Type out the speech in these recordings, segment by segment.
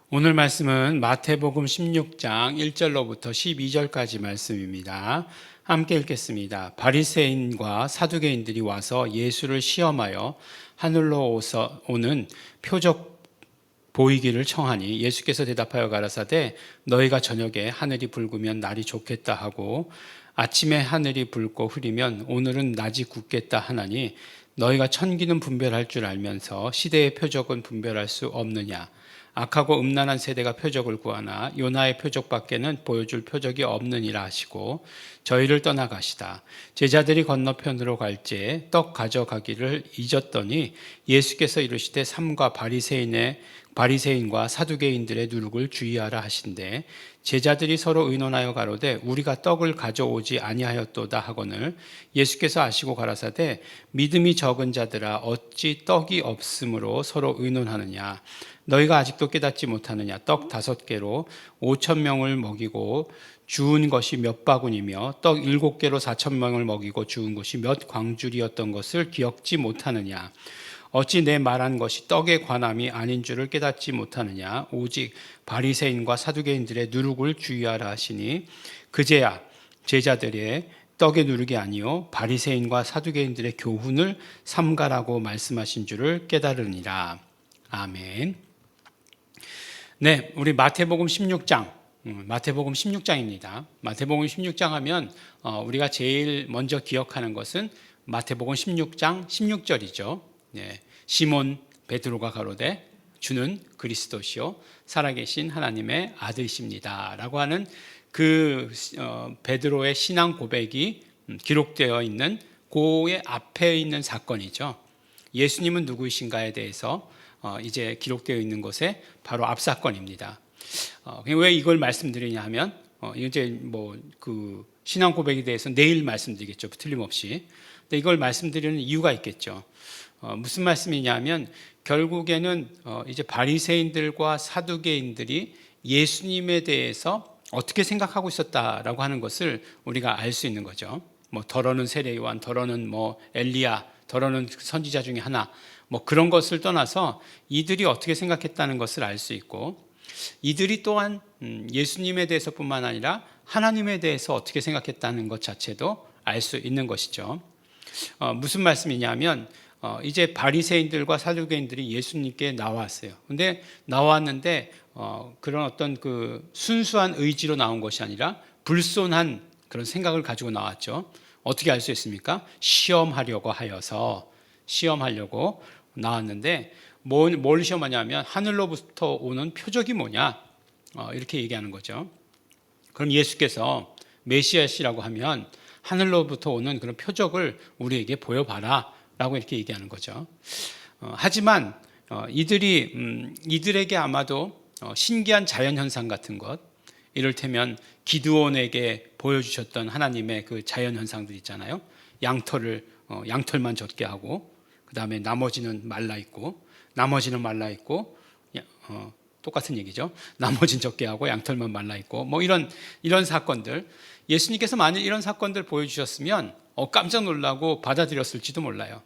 오늘 말씀은 마태복음 16장 1절로부터 12절까지 말씀입니다. 함께 읽겠습니다. 바리새인과 사두개인들이 와서 예수를 시험하여 하늘로 오는 표적 보이기를 청하니 예수께서 대답하여 가라사대 너희가 저녁에 하늘이 붉으면 날이 좋겠다 하고 아침에 하늘이 붉고 흐리면 오늘은 낮이 굳겠다 하나니 너희가 천기는 분별할 줄 알면서 시대의 표적은 분별할 수 없느냐. 악하고 음란한 세대가 표적을 구하나 요나의 표적밖에는 보여줄 표적이 없느니라 하시고 저희를 떠나가시다. 제자들이 건너편으로 갈지에 떡 가져가기를 잊었더니 예수께서 이르시되 삼가 바리새인과 사두개인들의 누룩을 주의하라 하신대 제자들이 서로 의논하여 가로되 우리가 떡을 가져오지 아니하였도다 하거늘 예수께서 아시고 가라사대 믿음이 적은 자들아 어찌 떡이 없으므로 서로 의논하느냐. 너희가 아직도 깨닫지 못하느냐. 떡 5개로 5,000명을 먹이고 주운 것이 몇 바구니며 떡 7개로 4,000명을 먹이고 주운 것이 몇 광줄이었던 것을 기억지 못하느냐. 어찌 내 말한 것이 떡에 관함이 아닌 줄을 깨닫지 못하느냐. 오직 바리새인과 사두개인들의 누룩을 주의하라 하시니 그제야 제자들의 떡의 누룩이 아니요 바리새인과 사두개인들의 교훈을 삼가라고 말씀하신 줄을 깨달으니라. 아멘. 네, 우리 마태복음 16장, 마태복음 16장입니다. 마태복음 16장 하면 우리가 제일 먼저 기억하는 것은 마태복음 16장 16절이죠. 네, 시몬 베드로가 가로되 주는 그리스도시요 살아계신 하나님의 아들이십니다 라고 하는 그 베드로의 신앙 고백이 기록되어 있는 그의 앞에 있는 사건이죠. 예수님은 누구이신가에 대해서 이제 기록되어 있는 것에 바로 앞 사건입니다. 왜 이걸 말씀드리냐 하면 이제 그 신앙 고백에 대해서 내일 말씀드리겠죠. 틀림없이. 근데 이걸 말씀드리는 이유가 있겠죠. 무슨 말씀이냐면 결국에는 이제 바리새인들과 사두개인들이 예수님에 대해서 어떻게 생각하고 있었다라고 하는 것을 우리가 알 수 있는 거죠. 더러는 세례 요한, 더러는 엘리야, 더러는 선지자 중에 하나, 그런 것을 떠나서 이들이 어떻게 생각했다는 것을 알 수 있고 이들이 또한 예수님에 대해서뿐만 아니라 하나님에 대해서 어떻게 생각했다는 것 자체도 알 수 있는 것이죠. 무슨 말씀이냐면 이제 바리새인들과 사두개인들이 예수님께 나왔어요. 근데 나왔는데 그런 어떤 그 순수한 의지로 나온 것이 아니라 불손한 그런 생각을 가지고 나왔죠. 어떻게 알 수 있습니까? 시험하려고 나왔는데 뭘 시험하냐면 하늘로부터 오는 표적이 뭐냐 이렇게 얘기하는 거죠. 그럼 예수께서 메시아시라고 하면 하늘로부터 오는 그런 표적을 우리에게 보여봐라 라고 이렇게 얘기하는 거죠. 하지만 이들에게 아마도 신기한 자연현상 같은 것, 이를테면 기드온에게 보여주셨던 하나님의 그 자연현상들 있잖아요. 양털만 젖게 하고 그 다음에 나머지는 말라있고 똑같은 얘기죠. 나머지는 적게 하고 양털만 말라있고 이런 사건들, 예수님께서 만일 이런 사건들 보여주셨으면 깜짝 놀라고 받아들였을지도 몰라요.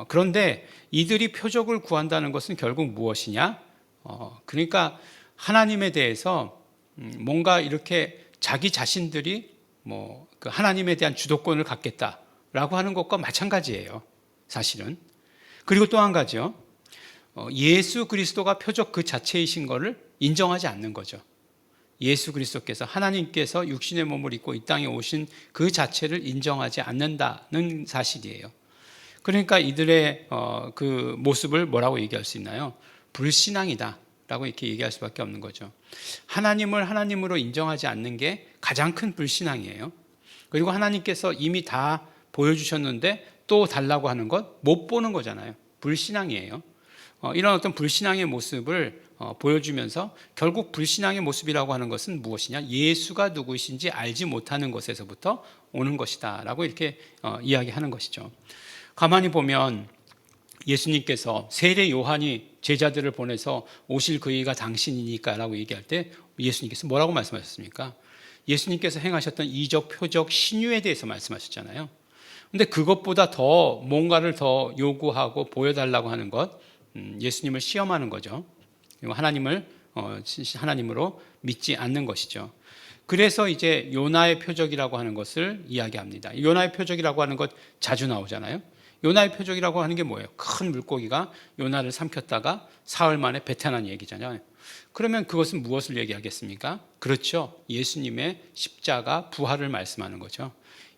그런데 이들이 표적을 구한다는 것은 결국 무엇이냐? 그러니까 하나님에 대해서 뭔가 이렇게 자기 자신들이 그 하나님에 대한 주도권을 갖겠다라고 하는 것과 마찬가지예요. 사실은. 그리고 또 한 가지요. 예수 그리스도가 표적 그 자체이신 것을 인정하지 않는 거죠. 예수 그리스도께서 하나님께서 육신의 몸을 입고 이 땅에 오신 그 자체를 인정하지 않는다는 사실이에요. 그러니까 이들의 그 모습을 뭐라고 얘기할 수 있나요? 불신앙이다 라고 이렇게 얘기할 수밖에 없는 거죠. 하나님을 하나님으로 인정하지 않는 게 가장 큰 불신앙이에요. 그리고 하나님께서 이미 다 보여주셨는데 또 달라고 하는 것 못 보는 거잖아요. 불신앙이에요. 이런 어떤 불신앙의 모습을 보여주면서 결국 불신앙의 모습이라고 하는 것은 무엇이냐? 예수가 누구이신지 알지 못하는 것에서부터 오는 것이다 라고 이렇게 이야기하는 것이죠. 가만히 보면 예수님께서 세례 요한이 제자들을 보내서 오실 그이가 당신이니까 라고 얘기할 때 예수님께서 뭐라고 말씀하셨습니까? 예수님께서 행하셨던 이적, 표적, 신유에 대해서 말씀하셨잖아요. 근데 그것보다 더 뭔가를 더 요구하고 보여달라고 하는 것, 예수님을 시험하는 거죠. 그리고 하나님을 하나님으로 믿지 않는 것이죠. 그래서 이제 요나의 표적이라고 하는 것을 이야기합니다. 요나의 표적이라고 하는 것 자주 나오잖아요. 요나의 표적이라고 하는 게 뭐예요? 큰 물고기가 요나를 삼켰다가 사흘 만에 배탄한 얘기잖아요. 그러면 그것은 무엇을 얘기하겠습니까? 그렇죠. 예수님의 십자가 부활을 말씀하는 거죠.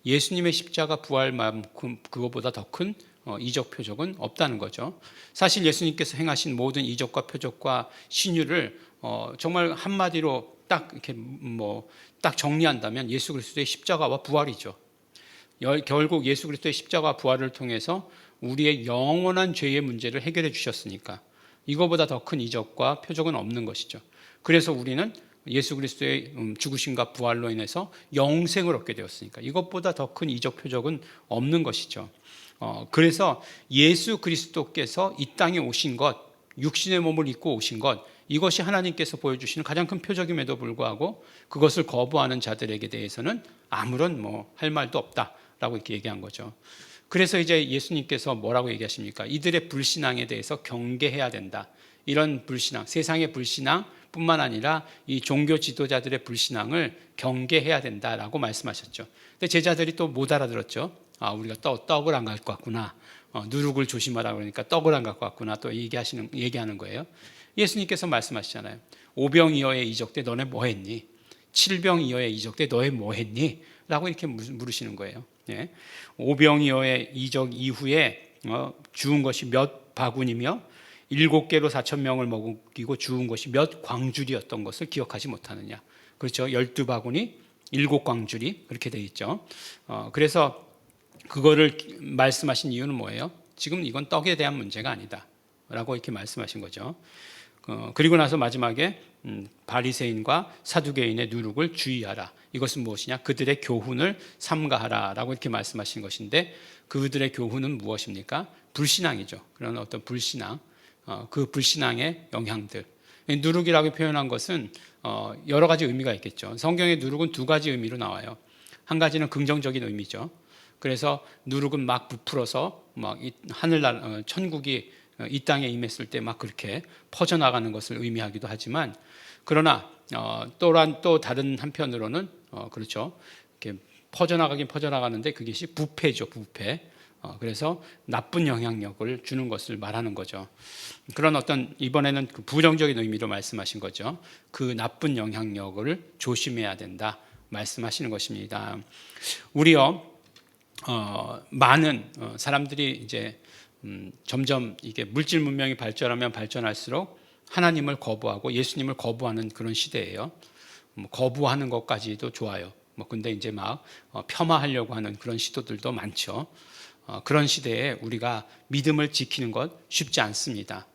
예수님의 십자가 부활만큼 그거보다 더 큰 이적 표적은 없다는 거죠. 사실 예수님께서 행하신 모든 이적과 표적과 신유를 정말 한마디로 딱 이렇게 딱 정리한다면 예수 그리스도의 십자가와 부활이죠. 결국 예수 그리스도의 십자가 부활을 통해서 우리의 영원한 죄의 문제를 해결해 주셨으니까 이거보다 더 큰 이적과 표적은 없는 것이죠. 그래서 우리는 예수 그리스도의 죽으심과 부활로 인해서 영생을 얻게 되었으니까 이것보다 더 큰 이적 표적은 없는 것이죠. 그래서 예수 그리스도께서 이 땅에 오신 것, 육신의 몸을 입고 오신 것, 이것이 하나님께서 보여주시는 가장 큰 표적임에도 불구하고 그것을 거부하는 자들에게 대해서는 아무런 할 말도 없다라고 이렇게 얘기한 거죠. 그래서 이제 예수님께서 뭐라고 얘기하십니까? 이들의 불신앙에 대해서 경계해야 된다. 이런 불신앙, 세상의 불신앙뿐만 아니라 이 종교 지도자들의 불신앙을 경계해야 된다라고 말씀하셨죠. 근데 제자들이 또 못 알아들었죠. 우리가 떡을 안 갖고 왔구나. 누룩을 조심하라 그러니까 떡을 안 갖고 왔구나. 또 얘기하는 거예요. 예수님께서 말씀하시잖아요. 5병이어의 이적 때 너네 뭐 했니? 7병이어의 이적 때 너네 뭐 했니? 라고 이렇게 물으시는 거예요. 5병이어의 이적 이후에 주운 것이 몇 바구니며 7개로 4,000명을 먹이고 주운 것이 몇 광줄이었던 것을 기억하지 못하느냐. 그렇죠. 12바구니 7광줄이 그렇게 돼 있죠. 그래서 그거를 말씀하신 이유는 뭐예요? 지금 이건 떡에 대한 문제가 아니다 라고 이렇게 말씀하신 거죠. 그리고 나서 마지막에 바리새인과 사두개인의 누룩을 주의하라. 이것은 무엇이냐? 그들의 교훈을 삼가하라 라고 이렇게 말씀하신 것인데 그들의 교훈은 무엇입니까? 불신앙이죠. 그런 어떤 불신앙, 그 불신앙의 영향들. 누룩이라고 표현한 것은 여러 가지 의미가 있겠죠. 성경의 누룩은 두 가지 의미로 나와요. 한 가지는 긍정적인 의미죠. 그래서 누룩은 막 부풀어서 막 하늘나라 천국이 이 땅에 임했을 때 막 그렇게 퍼져나가는 것을 의미하기도 하지만 그러나 또 다른 한편으로는 그렇죠. 이렇게 퍼져나가긴 퍼져나가는데 그것이 부패죠, 부패. 그래서 나쁜 영향력을 주는 것을 말하는 거죠. 그런 어떤 이번에는 그 부정적인 의미로 말씀하신 거죠. 그 나쁜 영향력을 조심해야 된다 말씀하시는 것입니다. 우리요 많은 사람들이 이제 점점 이게 물질 문명이 발전하면 발전할수록 하나님을 거부하고 예수님을 거부하는 그런 시대예요. 거부하는 것까지도 좋아요. 근데 이제 막 폄하하려고 하는 그런 시도들도 많죠. 그런 시대에 우리가 믿음을 지키는 것 쉽지 않습니다.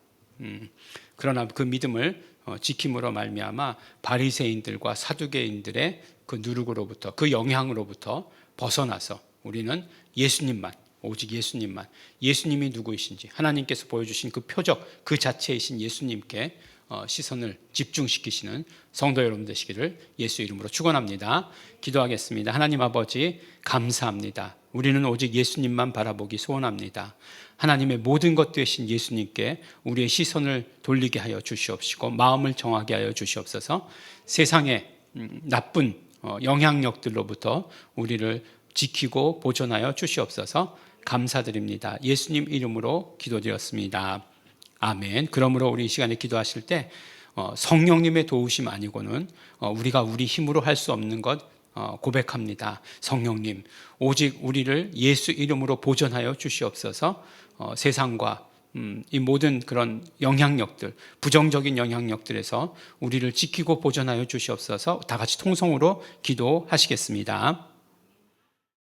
그러나 그 믿음을 지킴으로 말미암아 바리새인들과 사두개인들의 그 누룩으로부터 그 영향으로부터 벗어나서 우리는 예수님만, 오직 예수님만, 예수님이 누구이신지 하나님께서 보여주신 그 표적 그 자체이신 예수님께 시선을 집중시키시는 성도 여러분 되시기를 예수 이름으로 축원합니다. 기도하겠습니다. 하나님 아버지 감사합니다. 우리는 오직 예수님만 바라보기 소원합니다. 하나님의 모든 것 되신 예수님께 우리의 시선을 돌리게 하여 주시옵시고 마음을 정하게 하여 주시옵소서. 세상의 나쁜 영향력들로부터 우리를 지키고 보존하여 주시옵소서. 감사드립니다. 예수님 이름으로 기도드렸습니다. 아멘. 그러므로 우리 이 시간에 기도하실 때 성령님의 도우심 아니고는 우리가 우리 힘으로 할 수 없는 것 고백합니다. 성령님, 오직 우리를 예수 이름으로 보존하여 주시옵소서. 세상과 이 모든 그런 영향력들, 부정적인 영향력들에서 우리를 지키고 보존하여 주시옵소서. 다 같이 통성으로 기도하시겠습니다.